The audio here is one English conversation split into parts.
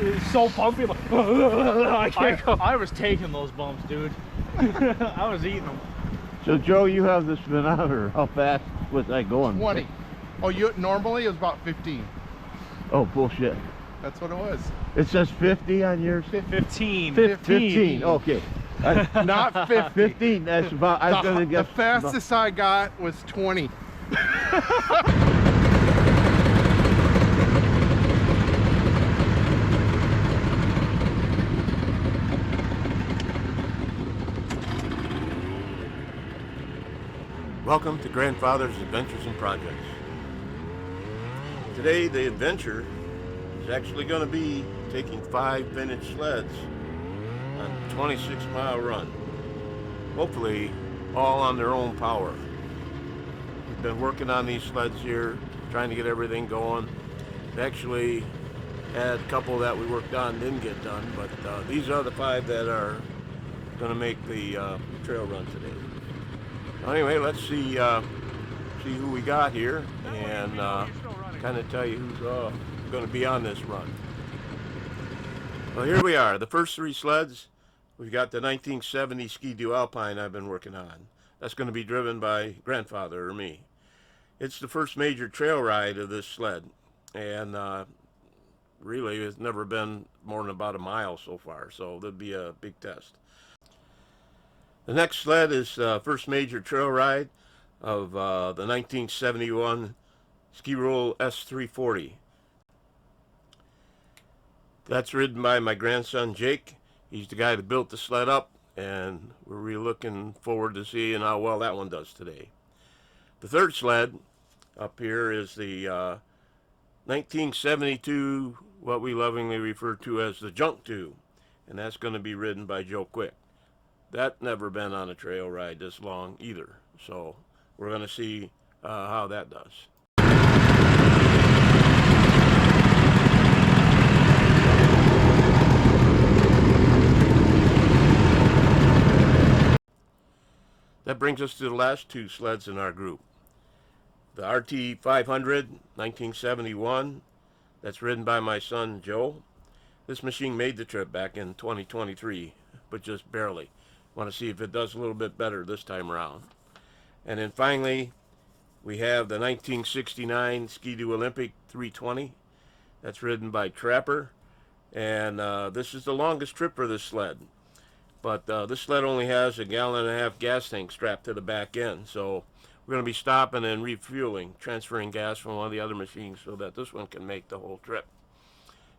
it's so bumpy. Like, I can't go. I was taking those bumps, dude. I was eating them. So Joe, you have the speedometer. How fast was that going? 20. Oh, you normally it was about 15. Oh, bullshit. That's what it was. It says 50 on yours? 15. 15. Okay. Not 50. 15. That's about. I was gonna The guess. fastest I got was 20. Welcome to Grandfather's Adventures and Projects. Today the adventure is actually going to be taking 5 vintage sleds on a 26-mile run. Hopefully all on their own power. We've been working on these sleds here, trying to get everything going. We actually had a couple that we worked on didn't get done, but these are the 5 that are going to make the trail run today. Anyway, let's see who we got here and kind of tell you who's going to be on this run. Well, here we are. The first 3 sleds. We've got the 1970 Ski-doo Alpine I've been working on. That's going to be driven by Grandfather or me. It's the first major trail ride of this sled, and really it's never been more than about a mile so far, so that'd be a big test. The next sled is first major trail ride of the 1971 Skiroule S-340. That's ridden by my grandson Jake. He's the guy that built the sled up, and we're really looking forward to seeing how well that one does today. The third sled up here is the 1972, what we lovingly refer to as the Junk 2, and that's going to be ridden by Joe Quick. That never been on a trail ride this long either, so we're going to see how that does. That brings us to the last 2 sleds in our group. The RT-500, 1971, that's ridden by my son Joe. This machine made the trip back in 2023, but just barely. Want to see if it does a little bit better this time around. And then finally, we have the 1969 Ski-doo Olympic 320. That's ridden by Trapper, and this is the longest trip for this sled. But this sled only has a 1.5 gallon gas tank strapped to the back end, so we're going to be stopping and refueling, transferring gas from one of the other machines so that this one can make the whole trip.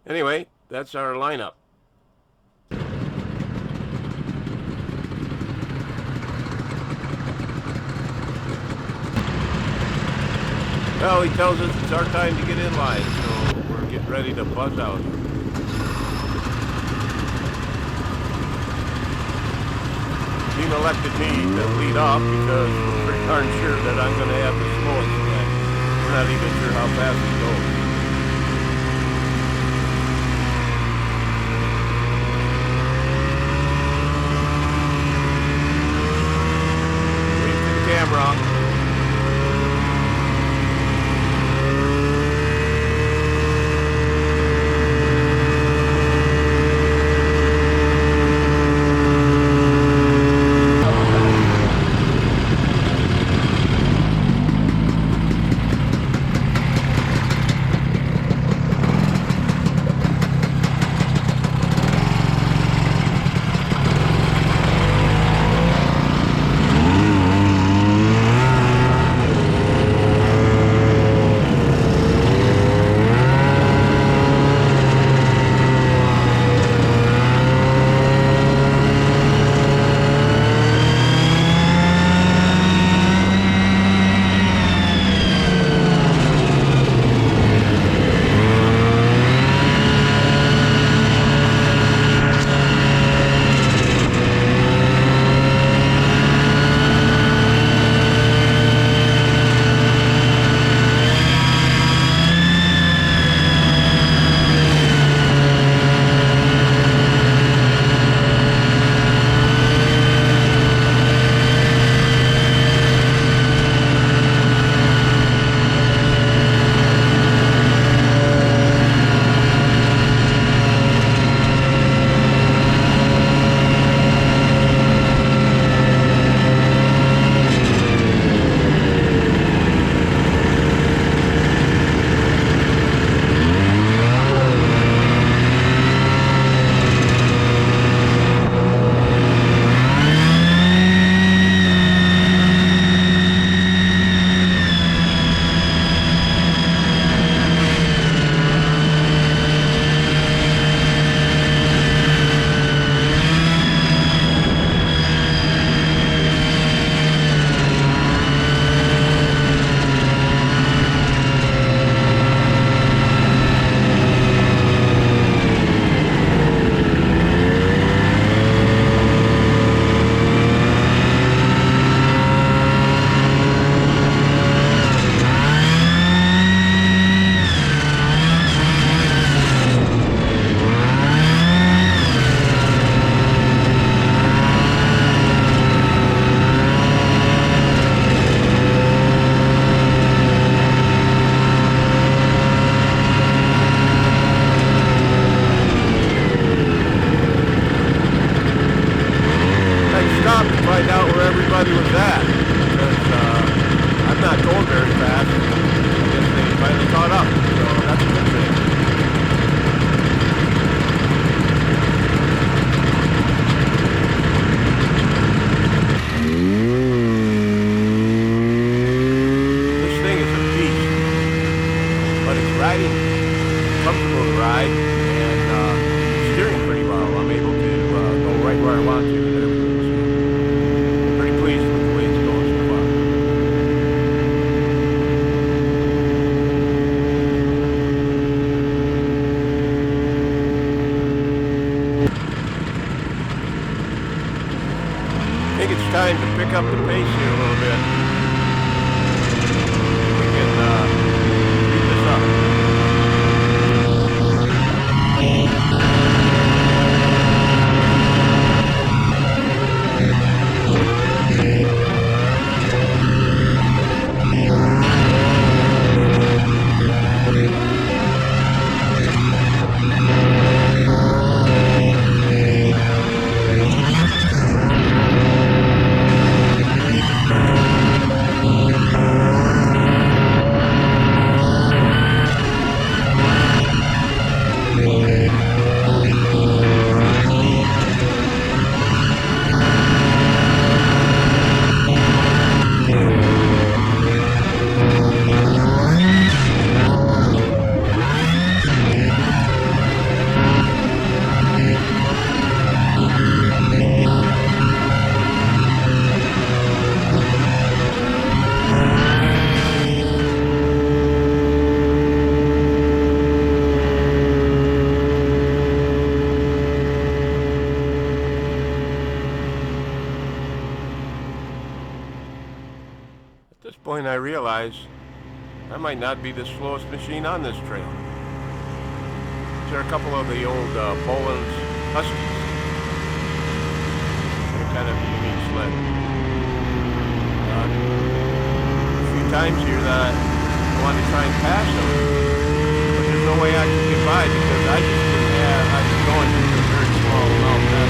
Anyway, that's our lineup. Well, he tells us it's our time to get in line, so we're getting ready to buzz out. Team elected me to lead off because we're pretty darn sure that I'm going to have the slowest sled. We're not even sure how fast it goes. Wave to the camera. stop to find out where everybody was at, because I'm not going very fast. I guess they finally caught up, so that's a good thing. This thing is a beast, but it's riding comfortable to ride, and steering pretty well. I'm able to go right where I want to and everything, so I'm pretty pleased with the way it's going so far. I think it's time to pick up the pace here a little bit. We can speed this up. At this point, I realize I might not be the slowest machine on this trail. These are a couple of the old Poland's Huskies. They're kind of a unique sled. A few times here that I wanted to try and pass them, but there's no way I could get by because I just didn't have, I was going through a very small amount of that.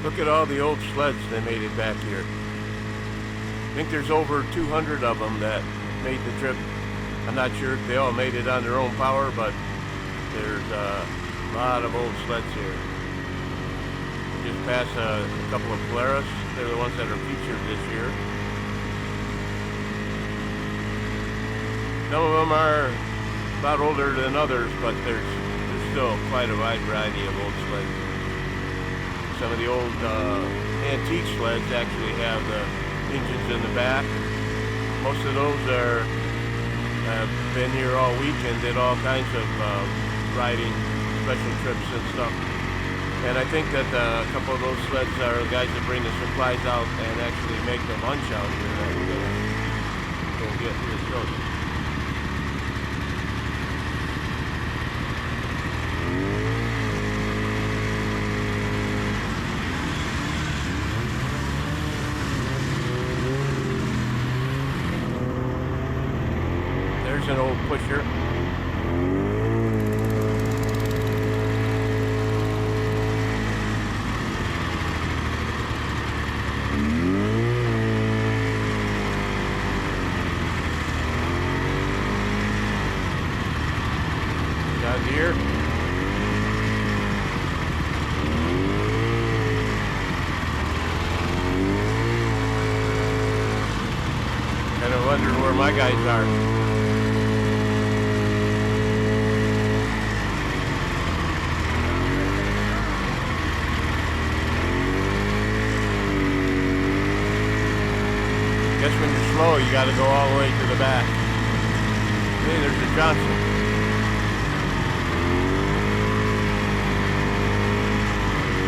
Look at all the old sleds that made it back here. I think there's over 200 of them that made the trip. I'm not sure if they all made it on their own power, but there's a lot of old sleds here. Just past a couple of Polaris. They're the ones that are featured this year. Some of them are a lot older than others, but there's still quite a wide variety of old sleds. Some of the old antique sleds actually have the engines in the back. Most of those have been here all week and did all kinds of riding, special trips and stuff. And I think that a couple of those sleds are the guys that bring the supplies out and actually make the lunch out here that we're gonna go get in this show. There's an old pusher. John Deere. Kind of wonder where my guys are. Guess when you're slow, you got to go all the way to the back. Hey, there's the Johnson.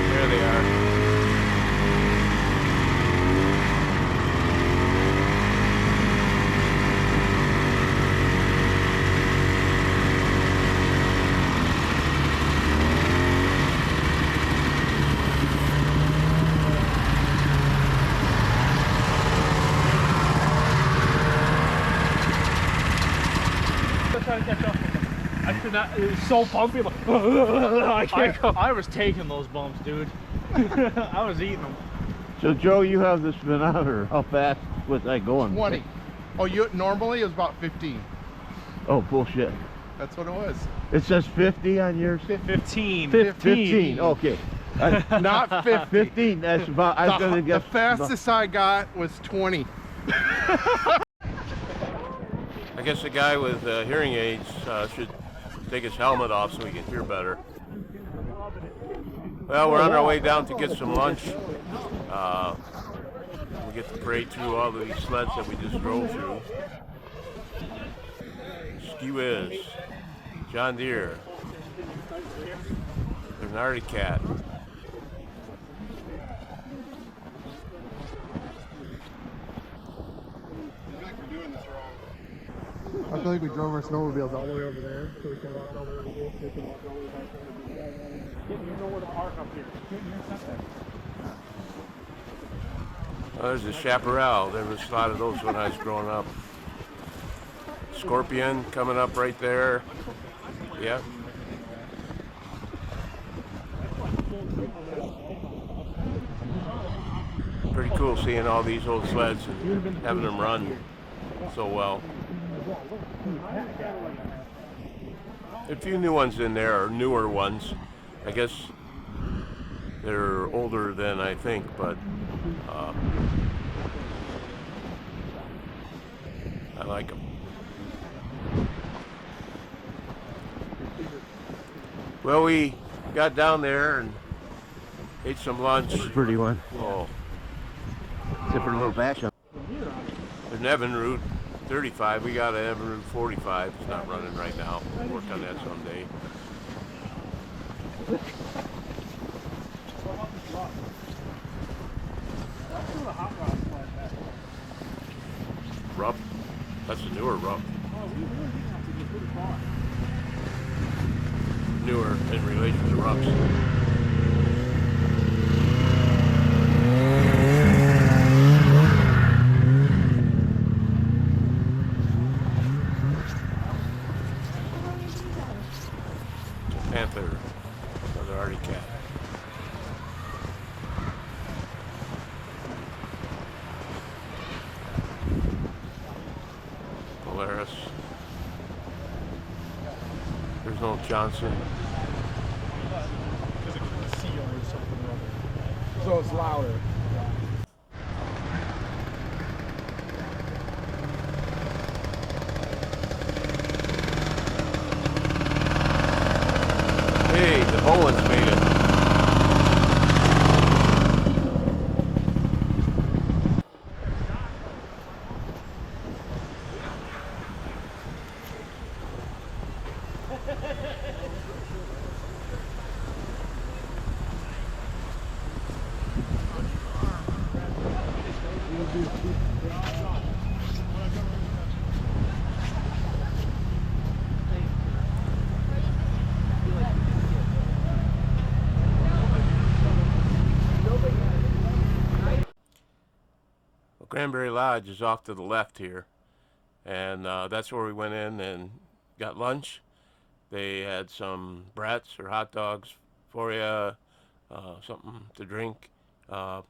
There they are. Trying to catch up with them. I could not. It was so bumpy. Like, I can't go. I was taking those bumps, dude. I was eating them. So Joe, you have the speedometer. How fast was that going? 20. Oh, you normally it was about 15. Oh, bullshit. That's what it was. It says 50 on yours? 15. 15. Okay. Not 50. 15. That's about. I was gonna The guess. fastest I got was 20. I guess the guy with hearing aids should take his helmet off so he can hear better. Well, we're on our way down to get some lunch. We get to parade through all of these sleds that we just drove through. Ski-Whiz, John Deere, there's an Arctic Cat. I feel like we drove our snowmobiles all the way over there, so we can walk over here. You know where to park up here. Oh, there's the Chaparral. There was a lot of those when I was growing up. Scorpion coming up right there. Yep. Pretty cool seeing all these old sleds and having them run so well. A few new ones in there, or newer ones. I guess they're older than I think, but I like them. Well, we got down there and ate some lunch. Pretty one. Oh, Except for a little bash up. there's an Evinrude 35. We got an Evinrude 45. It's not running right now. We'll work on that someday. Rupp. That's a newer Rupp. Newer in relation to Rupps. Panther, another Arctic Cat. There's no Johnson. So it's louder. Hey, the Bowens made it. Well, Cranberry Lodge is off to the left here, and that's where we went in and got lunch. They had some brats or hot dogs for you, something to drink. It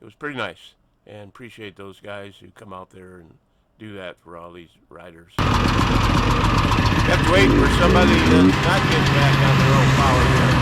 was pretty nice, and appreciate those guys who come out there and do that for all these riders. You have to wait for somebody that's not getting back on their own power here.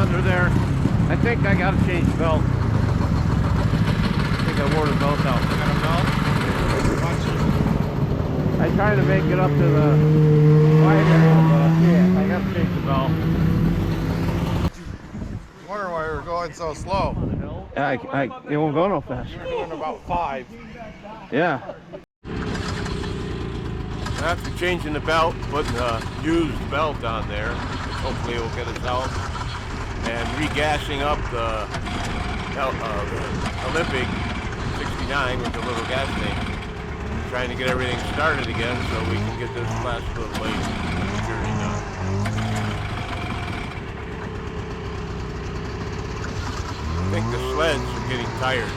under there. I think I gotta change the belt. I think I wore the belt out. You got a belt? I tried to make it up to the wide area, but I can't. I gotta change the belt. Wonder why we're going so slow. It won't go no faster. We're doing about 5. Yeah. After changing the belt, putting a used belt on there, which hopefully will get us out, and regassing up the Olympic 69 with the little gas tank. Trying to get everything started again so we can get this last little late journey done. I think the sleds are getting tired.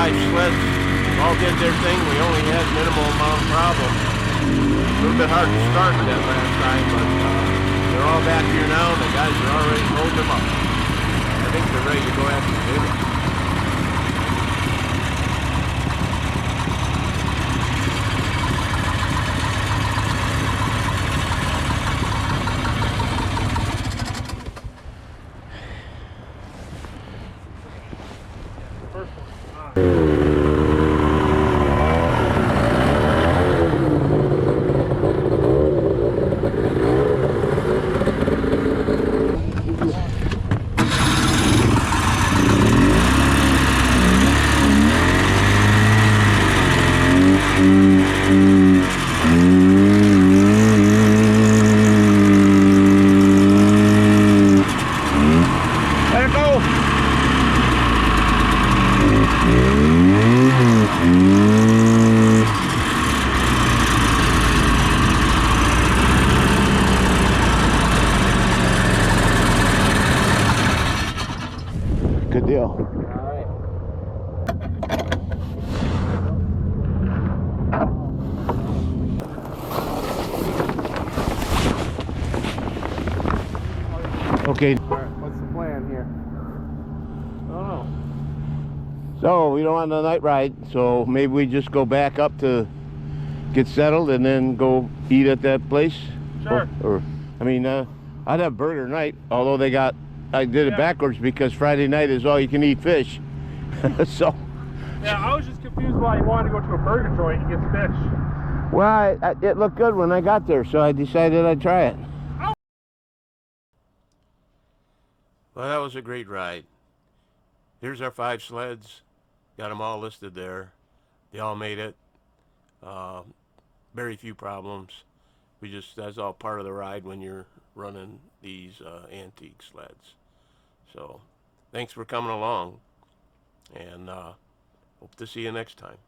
5 sleds all did their thing. We only had minimal amount of problems. A little bit hard to start that last time, but they're all back here now, and the guys are already loading them up. I think they're ready to go after the dinner. Let it go. Good deal. Okay. What's the plan here? So we don't want a night ride, so maybe we just go back up to get settled and then go eat at that place. Sure. Or I mean, I'd have burger night, although I did it backwards because Friday night is all you can eat fish. So. Yeah, I was just confused why you wanted to go to a burger joint and get fish. Well, it looked good when I got there, so I decided I'd try it. Well, that was a great ride. Here's our 5 sleds. Got them all listed there. They all made it. Very few problems. That's all part of the ride when you're running these antique sleds. So, thanks for coming along, and hope to see you next time.